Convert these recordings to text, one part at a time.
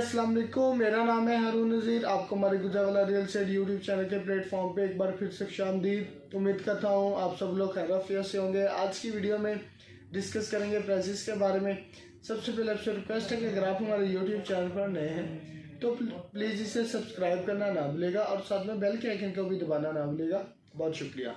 अस्सलाम वालेकुम, मेरा नाम है हारून नज़ीर। आपको हमारे Gujranwala real estate YouTube channel के प्लेटफॉर्म पे एक बार फिर से खुशामदीद। उम्मीद करता हूँ आप सब लोग खैरियत से होंगे। आज की वीडियो में डिस्कस करेंगे प्राइसेस के बारे में। सबसे पहले आपसे रिक्वेस्ट है कि अगर आप हमारे यूट्यूब चैनल पर नए हैं तो प्लीज़ इसे सब्सक्राइब करना ना भूलिएगा और साथ में बेल के आइकन को भी दबाना ना भूलिएगा। बहुत शुक्रिया।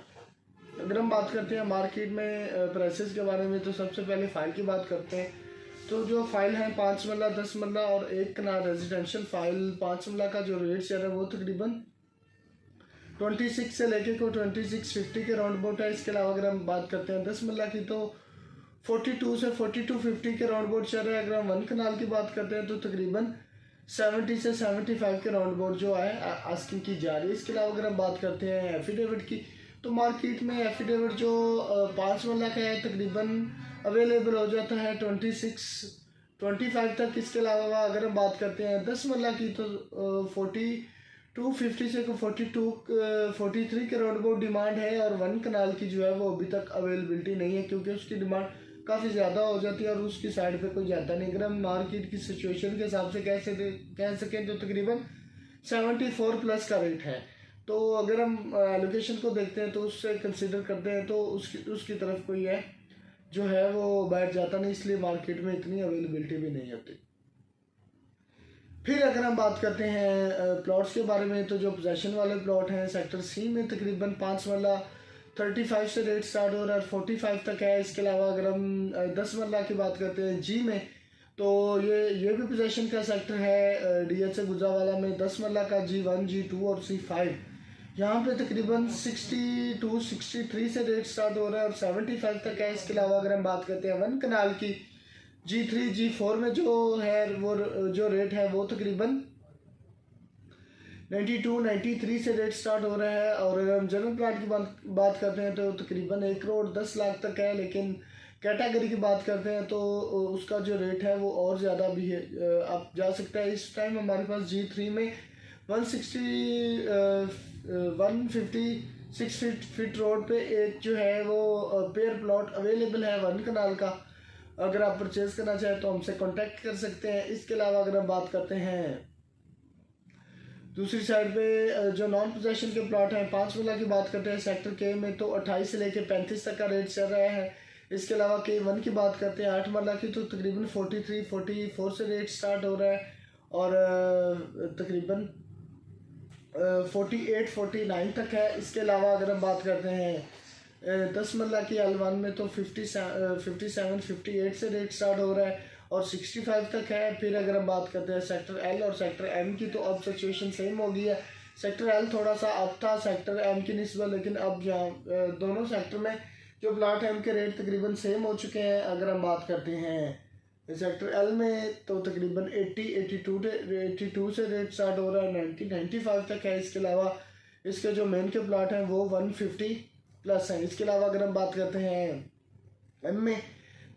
अगर हम बात करते हैं मार्केट में प्राइसेस के बारे में तो सबसे पहले फाइल की बात करते हैं। तो जो फाइल है 5 मरला, 10 मरला और 1 कनाल रेजिडेंशियल फाइल 5 मरला का जो रेट चल रहा है वो तकरीबन 26 से लेके को 2650 के राउंड अबाउट है। इसके अलावा अगर हम बात करते हैं 10 मरला की तो 42 से 4250 के राउंड अबाउट चल रहा है। अगर हम 1 कनाल की बात करते हैं तो तकरीबन 70 से 75 के राउंड अबाउट जो है आस्किंग की जा रही है। इसके अलावा अगर हम बात करते हैं एफिडेविट की तो मार्केट में एफिडेविट जो 5 मरला का है तकरीबन अवेलेबल हो जाता है 26-25 तक। इसके अलावा अगर हम बात करते हैं 10 मरला की तो 4250 से 43 के राउंड अबाउट डिमांड है। और 1 कनाल की जो है वो अभी तक अवेलेबिलिटी नहीं है क्योंकि उसकी डिमांड काफ़ी ज़्यादा हो जाती है और उसकी साइड पे कोई जाता नहीं। अगर हम मार्केट की सिचुएशन के हिसाब से कह सकें तो तकरीबन 74 प्लस का रेट है। तो अगर हम एलोकेशन को देखते हैं तो उससे कंसिडर करते हैं तो उसकी तरफ कोई है जो है वो बैठ जाता नहीं, इसलिए मार्केट में इतनी अवेलेबिलिटी भी नहीं होती। फिर अगर हम बात करते हैं प्लॉट्स के बारे में तो जो पोजेशन वाले प्लॉट हैं सेक्टर सी में तकरीबन 5 मरला 35 से रेट स्टार्ट हो रहा है 45 तक है। इसके अलावा अगर हम 10 मरला की बात करते हैं जी में तो ये भी पोजेशन का सेक्टर है। डीएचए गुजरावाला में 10 मरला का G1 G2 और C5 यहाँ पे तकरीबन 62-63 से रेट स्टार्ट हो रहा है और 75 तक है। इसके अलावा अगर हम बात करते हैं 1 कनाल की G3 G4 में जो है वो जो रेट है वो तकरीबन 92-93 से रेट स्टार्ट हो रहा है। और अगर हम जनरल प्लाट की बात करते हैं तो तकरीबन 1 करोड़ 10 लाख तक है। लेकिन कैटेगरी की बात करते हैं तो उसका जो रेट है वो और ज़्यादा भी है, आप जा सकता है। इस टाइम हमारे पास G3 में 156 फीट रोड पे एक जो है वो पेयर प्लॉट अवेलेबल है 1 कनाल का। अगर आप परचेज करना चाहें तो हमसे कांटेक्ट कर सकते हैं। इसके अलावा अगर हम बात करते हैं दूसरी साइड पे जो नॉन पोजेशन के प्लॉट हैं 5 मरला की बात करते हैं सेक्टर के में तो 28 से लेकर 35 तक का रेट चल रहा है। इसके अलावा K1 की बात करते हैं 8 मरला की तो तकरीबन 43-44 से रेट स्टार्ट हो रहा है और तकरीबन 48-49 तक है। इसके अलावा अगर हम बात करते हैं 10 मरला की L1 में तो 57-58 से रेट स्टार्ट हो रहा है और 65 तक है। फिर अगर हम बात करते हैं सेक्टर L और सेक्टर M की तो अब सिचुएशन सेम हो गई है। सेक्टर L थोड़ा सा अप था सेक्टर M की निस्बत, लेकिन अब यहाँ दोनों सेक्टर में जो प्लाट है उनके रेट तकरीबन सेम हो चुके हैं। अगर हम बात करते हैं सेक्टर L में तो तकरीबन 82 से रेट स्टार्ट हो रहा है 90-95 तक है। इसके अलावा इसके जो मेन के प्लाट हैं वो 150 प्लस हैं। इसके अलावा अगर हम बात करते हैं M में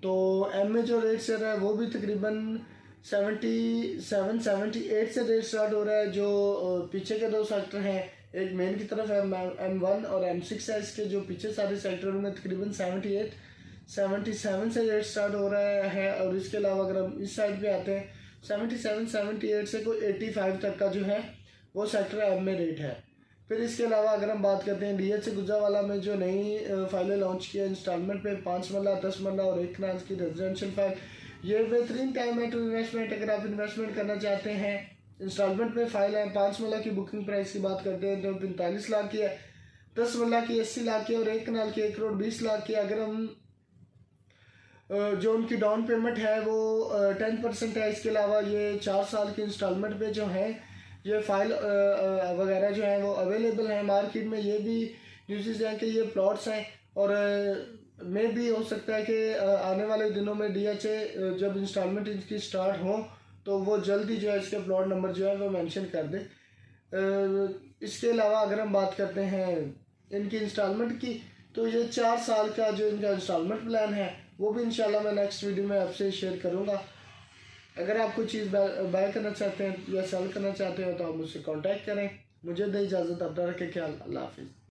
तो M में जो रेट चल रहा है वो भी तकरीबन 77-78 से रेट स्टार्ट हो रहा है। जो पीछे के दो सेक्टर हैं एक मेन की तरफ है M1 और M6 है। इसके जो पीछे सारे सेक्टर में तकरीबन 77 से रेट स्टार्ट हो रहा है। और इसके अलावा अगर हम इस साइड पे आते हैं 77-78 से कोई 85 तक का जो है वो सेक्टर M में रेट है। फिर इसके अलावा अगर हम बात करते हैं डीएचए गुजरावाला में जो नई फाइलें लॉन्च किया इंस्टॉलमेंट पे 5 मरला 10 मरला और 1 कनाल की रेजिडेंशियल फाइल, ये बेहतरीन टाइम है टू इन्वेस्टमेंट। अगर आप इन्वेस्टमेंट करना चाहते हैं इंस्टॉलमेंट में फाइल है 5 मरला की बुकिंग प्राइस की बात करते हैं तो 45 लाख की है, 10 मरला की 80 लाख की और 1 कनाल की 1 करोड़ 20 लाख की। अगर हम जो उनकी डाउन पेमेंट है वो 10% है। इसके अलावा ये 4 साल की इंस्टॉलमेंट पे जो है ये फाइल वगैरह जो है वो अवेलेबल है मार्केट में। ये भी न्यूज़ हैं कि ये प्लॉट्स हैं और में भी हो सकता है कि आने वाले दिनों में डीएचए जब इंस्टॉलमेंट इनकी स्टार्ट हो तो वो जल्दी जो है इसके प्लॉट नंबर जो है वो मेंशन कर दे। इसके अलावा अगर हम बात करते हैं इनकी इंस्टॉलमेंट की तो ये 4 साल का जो इनका इंस्टॉलमेंट प्लान है वो भी इंशाल्लाह मैं नेक्स्ट वीडियो में आपसे शेयर करूँगा। अगर आप कोई चीज़ बाय करना चाहते हैं या सेल करना चाहते हो तो आप मुझसे कांटेक्ट करें। मुझे दे इजाज़त, अपना रखें ख्याल। अल्लाह हाफिज़।